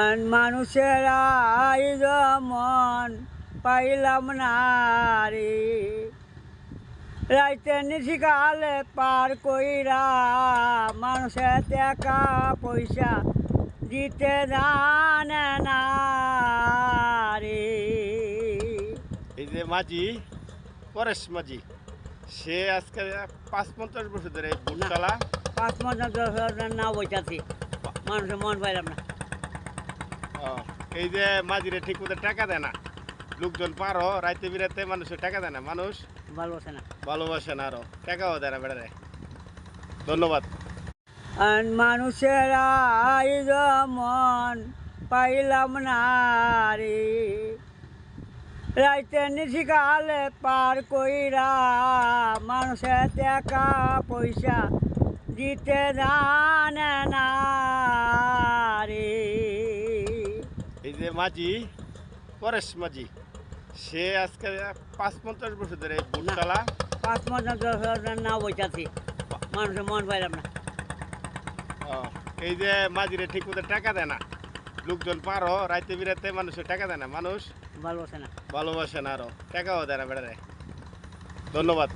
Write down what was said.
আর মানুষের মন পাইলাম না রে, রাইতে নিশিকালে পার কইরা মানুষের টাকা পয়সা দিতে জানে না রে। এই যে মাঝি পরেশ মাঝি, সে আজকে ৫-৫০ বছর ধরে বুটতলা ৫-৫০ না বইতাছি, মানুষের মন পাইলাম না। এই যে মাঝিরে ঠিক মতো টাকা দেয় না, লোকজন পারো রাইতে বিরাতে মানুষের টাকা দেয় না, মানুষ ভালোবাসে না। ভালোবাসে না, আরো টাকাও দেয় না বেড়ারে। ধন্যবাদ। আর মানুষের মন পাইলাম না রে, রাইতে নিশিকালে পার কইরা মানুষের টাকা পয়সা দিতে জানে না রে। এই যে মাঝি পরেশ মাঝি, সে আজকে ৫-৫০ বছর ধরে বুটতলা ৫-৫০ না বইতাছি, মানুষের মন পাইলাম না। এই যে মাঝিরে ঠিক মতো টাকা দেয় না, লোকজন পারো রাইতে বিরাতে মানুষের টাকা দেয় না, মানুষ ভালোবাসে না। ভালোবাসে না, আরো টাকাও দেয় না বেড়ারে। ধন্যবাদ।